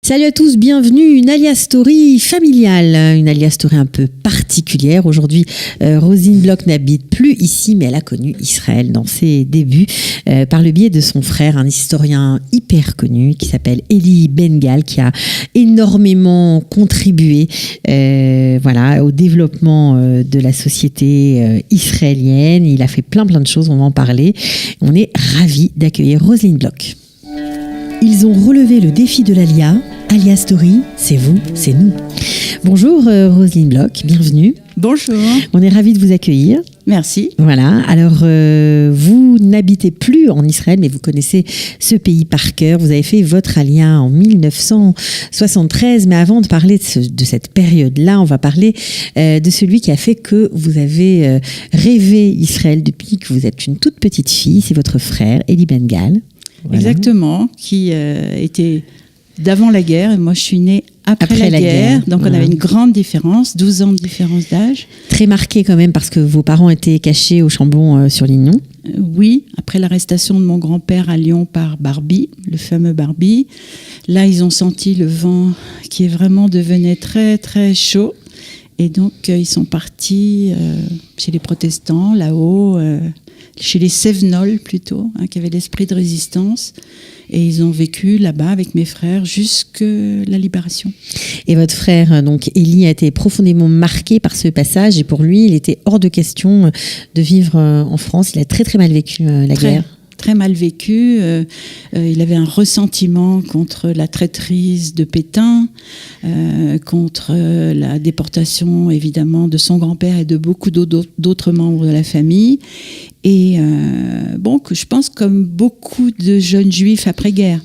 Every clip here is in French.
Salut à tous, bienvenue, une Alia Story familiale, une Alia Story un peu particulière. Aujourd'hui, Roselyne Bloch n'habite plus ici, mais elle a connu Israël dans ses débuts par le biais de son frère, un historien hyper connu qui s'appelle Eli Ben-Gal, qui a énormément contribué au développement de la société israélienne. Il a fait plein de choses, on va en parler. On est ravis d'accueillir Roselyne Bloch. Ils ont relevé le défi de l'Alia. Alia Story, c'est vous, c'est nous. Bonjour Roselyne Bloch, bienvenue. Bonjour. On est ravis de vous accueillir. Merci. Voilà, alors vous n'habitez plus en Israël, mais vous connaissez ce pays par cœur. Vous avez fait votre Alia en 1973, mais avant de parler de cette période-là, on va parler de celui qui a fait que vous avez rêvé Israël depuis que vous êtes une toute petite fille. C'est votre frère, Eli Ben-Gal. Voilà. Exactement, qui était d'avant la guerre, et moi je suis née après la guerre. Donc on avait une grande différence, 12 ans de différence d'âge. Très marquée quand même parce que vos parents étaient cachés au Chambon sur Lignon. Oui, après l'arrestation de mon grand-père à Lyon par Barbie, le fameux Barbie. Là ils ont senti le vent qui vraiment devenait très très chaud. Et donc ils sont partis chez les protestants, là-haut, chez les Cévenols plutôt, qui avaient l'esprit de résistance. Et ils ont vécu là-bas avec mes frères jusqu'à la libération. Et votre frère, donc Eli, a été profondément marqué par ce passage. Et pour lui, il était hors de question de vivre en France. Il a très très mal vécu la guerre. Très mal vécu. Il avait un ressentiment contre la traîtrise de Pétain, contre la déportation évidemment de son grand-père et de beaucoup d'autres membres de la famille. Et je pense comme beaucoup de jeunes juifs après-guerre.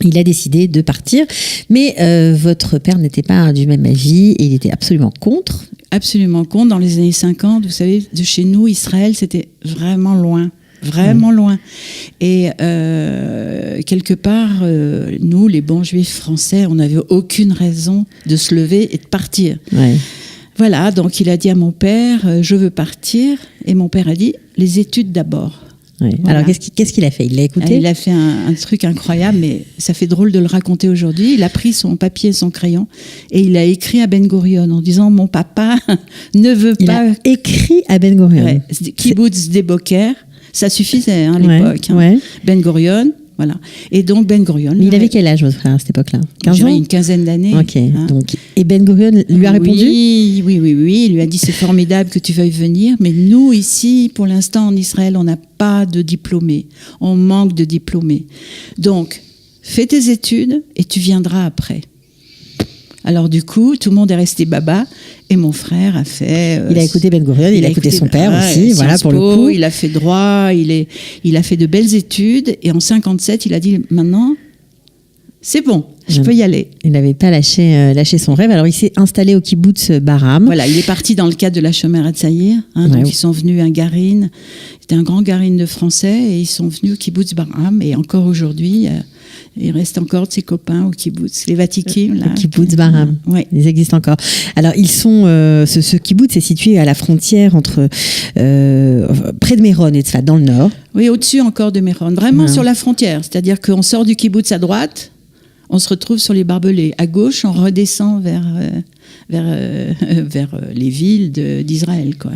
Il a décidé de partir, mais votre père n'était pas du même avis et il était absolument contre. Absolument contre. Dans les années 50, vous savez, de chez nous, Israël, c'était vraiment loin. Vraiment loin. Et quelque part, nous, les bons juifs français, on n'avait aucune raison de se lever et de partir. Ouais. Voilà, donc il a dit à mon père, je veux partir. Et mon père a dit, les études d'abord. Ouais. Voilà. Alors, qu'est-ce qu'il a fait ? Il l'a écouté ? Il a fait un truc incroyable, mais ça fait drôle de le raconter aujourd'hui. Il a pris son papier et son crayon et il a écrit à Ben Gurion en disant, mon papa ne veut pas... Il a écrit à Ben Gurion. Ouais, Kibbutz Sde Boker. Ça suffisait à l'époque. Ouais. Ben Gurion, voilà. Et donc Ben Gurion... Mais il avait quel âge, votre frère, à cette époque-là ? 15 ans ? Une quinzaine d'années. Ok. Donc, et Ben Gurion lui a répondu ? Oui. Il lui a dit, c'est formidable que tu veuilles venir, mais nous, ici, pour l'instant, en Israël, on n'a pas de diplômés. On manque de diplômés. Donc, fais tes études et tu viendras après. Alors du coup, tout le monde est resté baba et mon frère a fait... il a écouté Ben Gurion, il a écouté son père aussi, voilà pour le coup. Il a fait droit, il a fait de belles études et en 57, il a dit maintenant, c'est bon, je peux y aller. Il n'avait pas lâché son rêve, alors il s'est installé au kibbutz Bar-Am. Voilà, il est parti dans le cadre de la Shomer Hatzaïr, donc ils sont venus un Garin, c'était un grand Garin de Français et ils sont venus au kibbutz Bar-Am et encore aujourd'hui... il reste encore de ses copains au kibbutz, les Vatikim. Le kibbutz Bar-Am, ouais. Ils existent encore. Alors, ils sont, ce kibbutz est situé à la frontière entre, près de Méron et Tzfat, dans le nord. Oui, au-dessus encore de Méron, vraiment sur la frontière. C'est-à-dire qu'on sort du kibbutz à droite, on se retrouve sur les barbelés. À gauche, on redescend vers les villes d'Israël, quoi.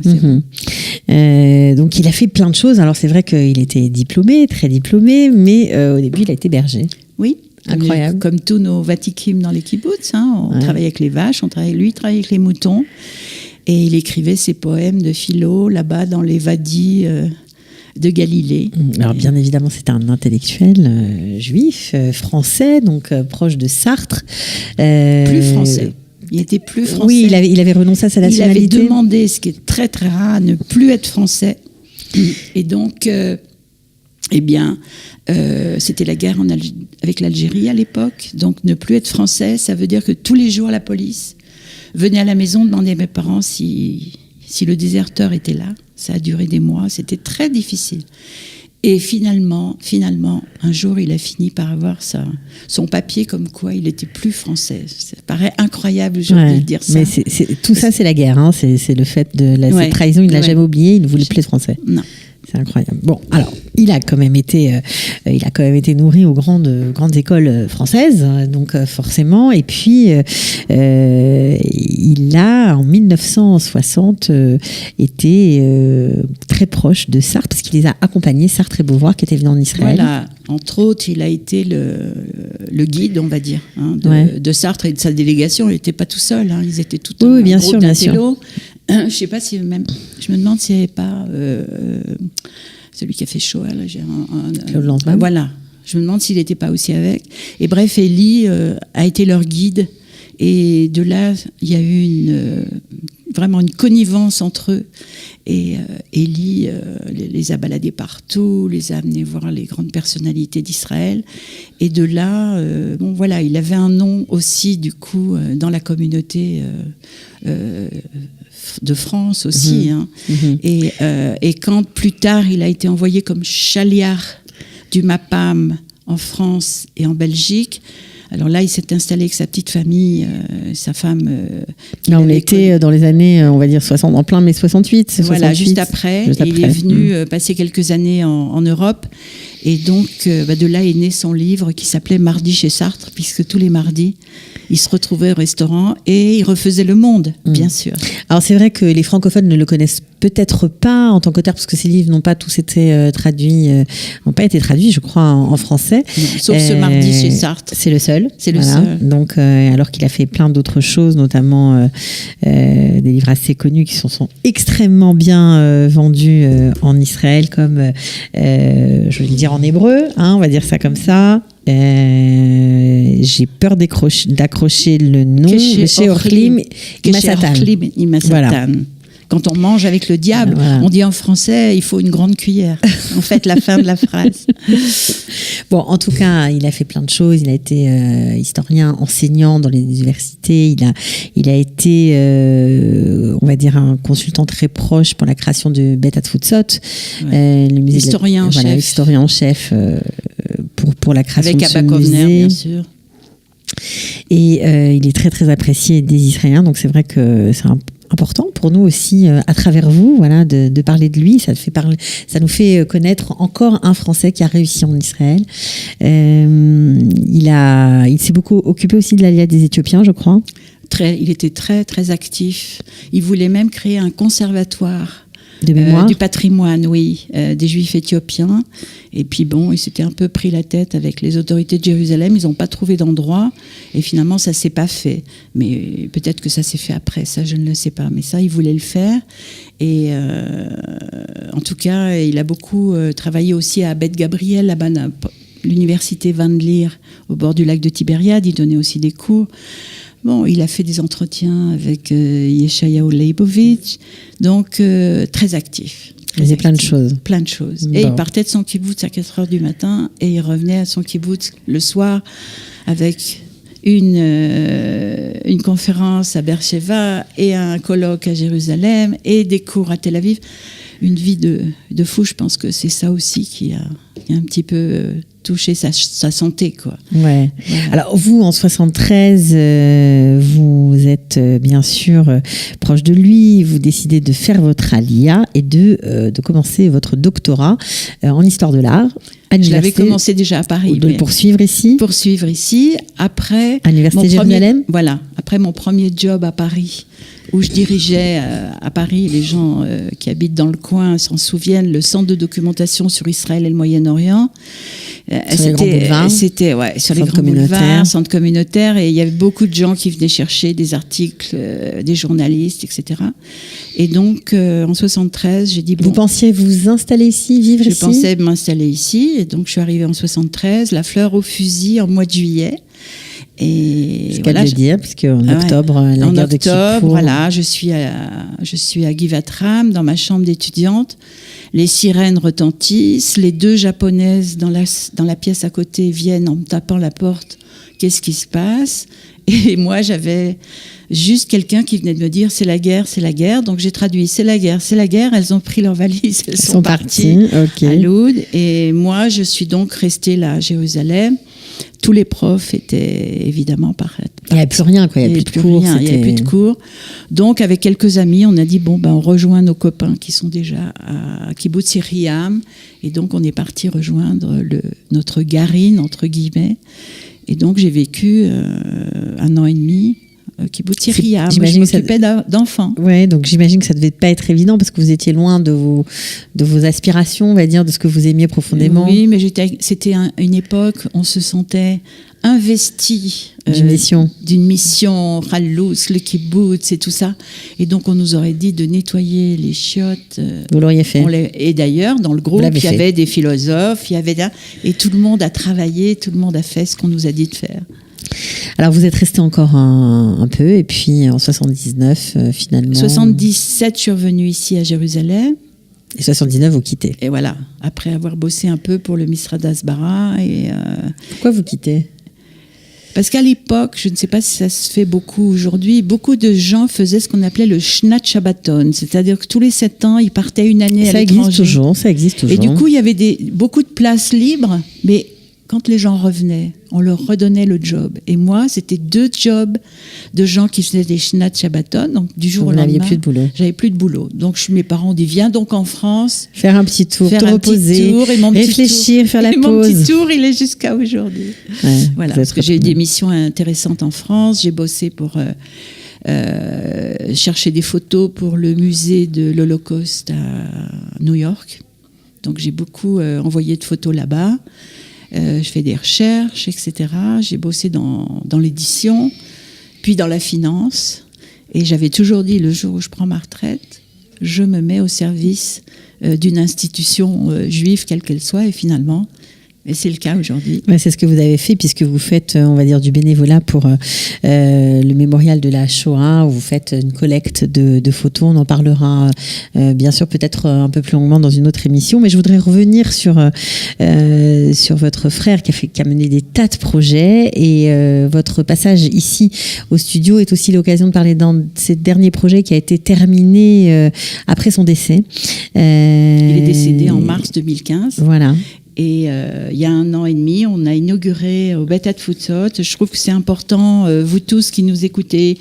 Donc, il a fait plein de choses. Alors, c'est vrai qu'il était diplômé, très diplômé, mais au début, il a été berger. Oui. Incroyable. Comme tous nos Vatikim dans les kibbutz. On travaillait avec les vaches, lui, il travaillait avec les moutons. Et il écrivait ses poèmes de philo là-bas dans les wadis de Galilée. Alors bien évidemment, c'était un intellectuel juif, français, donc proche de Sartre. Plus français. Il était plus français. Oui, il avait renoncé à sa nationalité. Il avait demandé, ce qui est très très rare, à ne plus être français. Et donc, c'était la guerre avec l'Algérie à l'époque. Donc ne plus être français, ça veut dire que tous les jours la police venait à la maison demander à mes parents si le déserteur était là. Ça a duré des mois, c'était très difficile. Et finalement, un jour, il a fini par avoir son papier comme quoi il était plus français. Ça paraît incroyable aujourd'hui de dire ça. Mais tout ça, c'est la guerre. Hein. C'est le fait de cette trahison, il ne l'a jamais oublié, il ne voulait plus être français. Non. C'est incroyable. Bon, alors, il a quand même été nourri aux grandes écoles françaises, donc forcément. Et puis, il a, en 1960, été très proche de Sartre, parce qu'il les a accompagnés, Sartre et Beauvoir, qui étaient venus en Israël. Voilà. Entre autres, il a été le guide, on va dire, de Sartre et de sa délégation. Il n'était pas tout seul, ils étaient tout un bien groupe sûr, bien sûr. Je sais pas si même. Je me demande s'il n'y avait pas celui qui a fait Shoah. Là, Claude Lanzmann. Voilà. Je me demande s'il n'était pas aussi avec. Et bref, Élie a été leur guide. Et de là, il y a eu vraiment une connivence entre eux. Et Élie les a baladés partout, les a amenés voir les grandes personnalités d'Israël. Et de là, il avait un nom aussi, du coup, dans la communauté de France aussi. Et quand plus tard, il a été envoyé comme chaliar du MAPAM en France et en Belgique. Alors là, il s'est installé avec sa petite famille, sa femme. Là, on était dans les années, on va dire 60, en plein mai 68. Voilà, juste après. Il est venu passer quelques années en Europe. Et donc, de là est né son livre qui s'appelait Mardi chez Sartre, puisque tous les mardis, il se retrouvait au restaurant et il refaisait le monde, bien sûr. Alors, c'est vrai que les francophones ne le connaissent peut-être pas en tant qu'auteur, parce que ces livres n'ont pas tous été traduits, n'ont pas été traduits, je crois, en français. Non, sauf ce Mardi chez Sartre. C'est le seul. C'est le seul. Donc, alors qu'il a fait plein d'autres choses, notamment des livres assez connus qui sont extrêmement bien vendus en Israël, comme, je vais le dire en hébreu, on va dire ça comme ça. J'ai peur d'accrocher le nom. Chez Orchlim Imasatan. Voilà. Quand on mange avec le diable, on dit en français, il faut une grande cuillère. En fait, la fin de la phrase. Bon, en tout cas, il a fait plein de choses. Il a été historien, enseignant dans les universités. Il a été, on va dire, un consultant très proche pour la création de Bet Hatfutzot. Le musée historien en chef pour la création avec de ce Abba Kovner, musée. bien sûr. Et il est très, très apprécié des Israéliens. Donc, c'est vrai que c'est important pour nous aussi, à travers vous, de parler de lui. Ça nous fait connaître encore un Français qui a réussi en Israël. Il s'est beaucoup occupé aussi de l'Aliyah des Éthiopiens, je crois. Il était très, très actif. Il voulait même créer un conservatoire de mémoire. Du patrimoine, oui, des Juifs éthiopiens. Et puis il s'était un peu pris la tête avec les autorités de Jérusalem. Ils n'ont pas trouvé d'endroit. Et finalement, ça ne s'est pas fait. Mais peut-être que ça s'est fait après. Ça, je ne le sais pas. Mais ça, il voulait le faire. Et en tout cas, il a beaucoup travaillé aussi à Beth Gabriel, là-bas, l'université Van Leer, au bord du lac de Tibériade. Il donnait aussi des cours. Il a fait des entretiens avec Yeshayahu Leibovitch, donc très actif. Il faisait plein de choses. Plein de choses. Et il partait de son kibbutz à 4h du matin et il revenait à son kibbutz le soir avec une conférence à Beersheva et un colloque à Jérusalem et des cours à Tel Aviv. Une vie de fou, je pense que c'est ça aussi qui a un petit peu touché sa santé, quoi. Ouais. Voilà. Alors vous, en 73, vous êtes bien sûr proche de lui. Vous décidez de faire votre Aliyah et de commencer votre doctorat en histoire de l'art. Je l'avais commencé déjà à Paris. De poursuivre ici. Poursuivre ici. Après. À l'université de Jérusalem. Voilà. Après mon premier job à Paris, où je dirigeais à Paris, les gens qui habitent dans le coin s'en souviennent, le centre de documentation sur Israël et le Moyen-Orient. Sur les grands boulevards. C'était sur les grands boulevards, centre communautaire, et il y avait beaucoup de gens qui venaient chercher des articles, des journalistes, etc. Et donc, en 73, j'ai dit... Vous pensiez vous installer ici, vivre ici ? Je pensais m'installer ici, et donc je suis arrivée en 73, la fleur au fusil en mois de juillet. Et c'est voilà, de le dire, puisque en octobre, la guerre de Kippour. Voilà, je suis à Givatram, dans ma chambre d'étudiante. Les sirènes retentissent, les deux japonaises dans la pièce à côté viennent en me tapant la porte. Qu'est-ce qui se passe ? Et moi, j'avais juste quelqu'un qui venait de me dire c'est la guerre. Donc j'ai traduit c'est la guerre. Elles ont pris leurs valises, elles sont parties à Loud. Et moi, je suis donc restée là à Jérusalem. Tous les profs étaient évidemment Il n'y avait plus rien, quoi. Il n'y avait plus de cours. Il n'y avait plus de cours. Donc, avec quelques amis, on a dit, on rejoint nos copains qui sont déjà à Kibbutz Yeriam. Et donc, on est parti rejoindre notre garine, entre guillemets. Et donc, j'ai vécu 1 an et demi Kibbutz Yeriam. Je m'occupais d'enfants. Ouais, donc j'imagine que ça devait pas être évident parce que vous étiez loin de vos aspirations, on va dire, de ce que vous aimiez profondément. Oui, mais c'était une époque où on se sentait investi d'une mission, Rallous, le kibbutz et tout ça. Et donc, on nous aurait dit de nettoyer les chiottes. Vous l'auriez fait. Et d'ailleurs, dans le groupe, il y avait des philosophes, et tout le monde a travaillé, tout le monde a fait ce qu'on nous a dit de faire. Alors, vous êtes resté encore un peu, et puis en 79, finalement... 77, je suis revenue ici à Jérusalem. Et 79, vous quittez. Et voilà, après avoir bossé un peu pour le Misrad Hasbara. Pourquoi vous quittez ? Parce qu'à l'époque, je ne sais pas si ça se fait beaucoup aujourd'hui, beaucoup de gens faisaient ce qu'on appelait le Shnat Shabbaton, c'est-à-dire que tous les 7 ans, ils partaient une année à l'étranger. Ça existe toujours. Et du coup, il y avait beaucoup de places libres, mais quand les gens revenaient, on leur redonnait le job. Et moi, c'était 2 jobs de gens qui faisaient des Shnat Shabbaton. Donc, du jour au lendemain, j'avais plus de boulot. Donc, mes parents ont dit, viens donc en France. Faire un petit tour, te reposer, réfléchir, faire la pause. Mon petit tour, il est jusqu'à aujourd'hui. Ouais, voilà, parce que j'ai eu des missions intéressantes en France. J'ai bossé pour chercher des photos pour le musée de l'Holocauste à New York. Donc, j'ai beaucoup envoyé de photos là-bas. Je fais des recherches, etc. J'ai bossé dans l'édition, puis dans la finance. Et j'avais toujours dit, le jour où je prends ma retraite, je me mets au service d'une institution juive, quelle qu'elle soit. Et finalement, et c'est le cas aujourd'hui. Ouais, c'est ce que vous avez fait, puisque vous faites, on va dire, du bénévolat pour le mémorial de la Shoah, où vous faites une collecte de photos. On en parlera, bien sûr, peut-être un peu plus longuement dans une autre émission. Mais je voudrais revenir sur votre frère qui a mené des tas de projets. Et votre passage ici au studio est aussi l'occasion de parler d'un de ces derniers projets qui a été terminé après son décès. Il est décédé en mars 2015. Voilà. Et il y a 1 an et demi, on a inauguré au Bet Hatfutzot. Je trouve que c'est important, vous tous qui nous écoutez,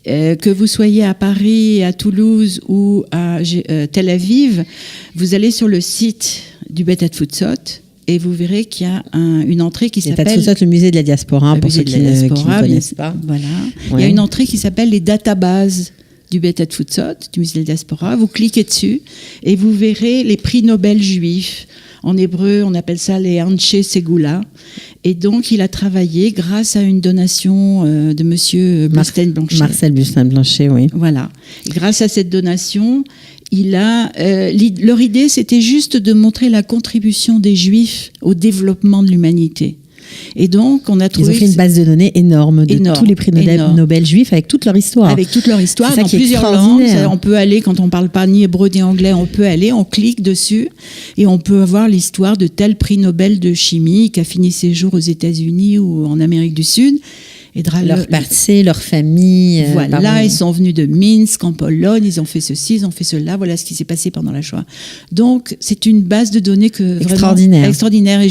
que vous soyez à Paris, à Toulouse ou à Tel Aviv, vous allez sur le site du Bet Hatfutzot et vous verrez qu'il y a une entrée qui s'appelle... le musée de la diaspora, pour ceux qui ne connaissent pas. Voilà. Ouais. Il y a une entrée qui s'appelle les databases du Bet Hatfutzot, du musée de la diaspora. Vous cliquez dessus et vous verrez les prix Nobel juifs. En hébreu, on appelle ça les Anshe Segula. Et donc, il a travaillé grâce à une donation de monsieur Bustin-Blanchet. Marcel Bustin-Blanchet, oui. Voilà. Et grâce à cette donation, leur idée, c'était juste de montrer la contribution des Juifs au développement de l'humanité. Et donc, on a trouvé... Ils ont fait une base de données énorme de tous les prix Nobel juifs avec toute leur histoire. Avec toute leur histoire, dans plusieurs langues. On peut aller, quand on ne parle pas ni hébreu ni anglais, on peut aller, on clique dessus et on peut avoir l'histoire de tel prix Nobel de chimie qui a fini ses jours aux États-Unis ou en Amérique du Sud. Et leur passé, leur famille. Voilà, ils sont venus de Minsk, en Pologne, ils ont fait ceci, ils ont fait cela, voilà ce qui s'est passé pendant la Shoah. Donc, c'est une base de données extraordinaire. Et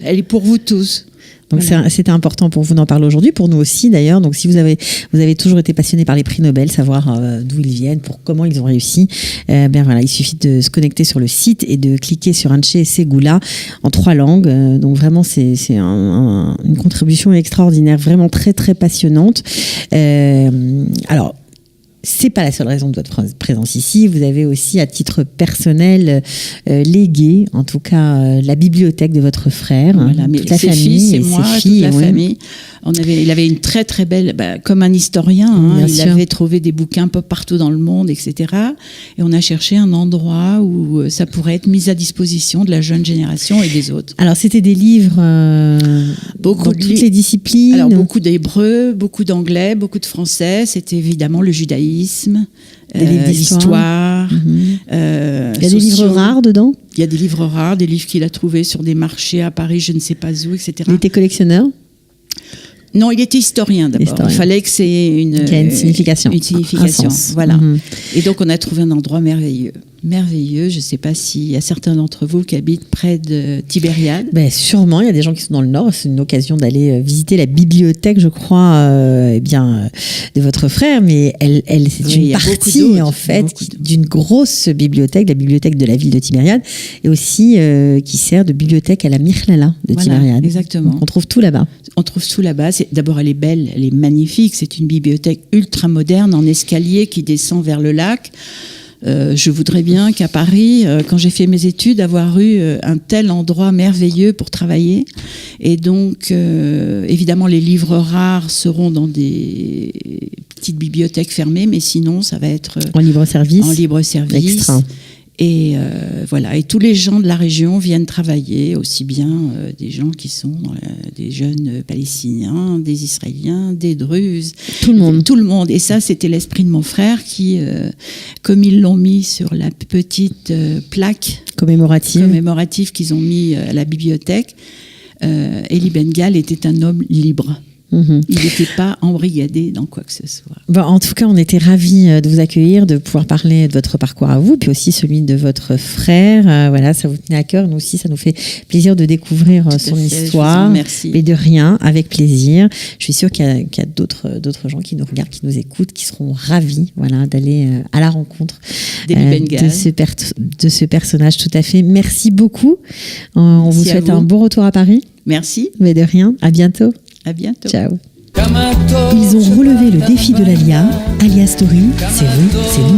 elle est pour vous tous. Donc c'était important pour vous d'en parler aujourd'hui, pour nous aussi d'ailleurs. Donc si vous avez toujours été passionné par les prix Nobel, savoir d'où ils viennent, comment ils ont réussi, il suffit de se connecter sur le site et de cliquer sur Anshe Segula en 3 langues. Donc vraiment c'est une contribution extraordinaire, vraiment très très passionnante. Alors c'est pas la seule raison de votre présence ici. Vous avez aussi, à titre personnel, légué, en tout cas, la bibliothèque de votre frère. Voilà, mais ses fils et moi, toute la famille. Il avait une très très belle, comme un historien, il avait trouvé des bouquins un peu partout dans le monde, etc. Et on a cherché un endroit où ça pourrait être mis à disposition de la jeune génération et des autres. Alors c'était des livres dans toutes les disciplines. Alors beaucoup d'hébreu, beaucoup d'anglais, beaucoup de français. C'était évidemment le judaïsme, l'histoire. Il y a des livres rares dedans. Il y a des livres rares, des livres qu'il a trouvés sur des marchés à Paris, je ne sais pas où, etc. Il était collectionneur ? Non, il était historien d'abord. Il fallait que c'est une signification. Une signification, voilà. Et donc on a trouvé un endroit merveilleux. merveilleux. Je ne sais pas s'il y a certains d'entre vous qui habitent près de Tibériade. Sûrement, il y a des gens qui sont dans le Nord. C'est une occasion d'aller visiter la bibliothèque, je crois, de votre frère. Mais c'est une partie, en fait, d'une grosse bibliothèque, la bibliothèque de la ville de Tibériade, et aussi qui sert de bibliothèque à la Mirlala de Tibériade. Exactement. Donc, on trouve tout là-bas. On trouve tout là-bas. D'abord, elle est belle, elle est magnifique. C'est une bibliothèque ultra moderne en escalier qui descend vers le lac. Je voudrais bien qu'à Paris, quand j'ai fait mes études, avoir eu un tel endroit merveilleux pour travailler. Et donc, évidemment, les livres rares seront dans des petites bibliothèques fermées, mais sinon, ça va être en libre service. En libre service. Extra. Et voilà, et tous les gens de la région viennent travailler, aussi bien des gens qui sont des jeunes Palestiniens, des Israéliens, des Druzes, tout le monde. Tout le monde. Et ça, c'était l'esprit de mon frère qui, comme ils l'ont mis sur la petite plaque commémorative qu'ils ont mis à la bibliothèque, Elie Ben-Gal était un homme libre. Il n'était pas embrigadé dans quoi que ce soit. Bon, en tout cas, on était ravis de vous accueillir, de pouvoir parler de votre parcours à vous, puis aussi celui de votre frère. Voilà, ça vous tenait à cœur. Nous aussi, ça nous fait plaisir de découvrir son histoire. Merci. Mais de rien, avec plaisir. Je suis sûre qu'il y a d'autres gens qui nous regardent, qui nous écoutent, qui seront ravis, voilà, d'aller à la rencontre de ce personnage. Tout à fait. Merci beaucoup. On vous souhaite un bon retour à Paris. Merci. Mais de rien. À bientôt. À bientôt. Ciao. Ils ont relevé le défi de l'Alia. Alia Story, c'est vous, c'est nous.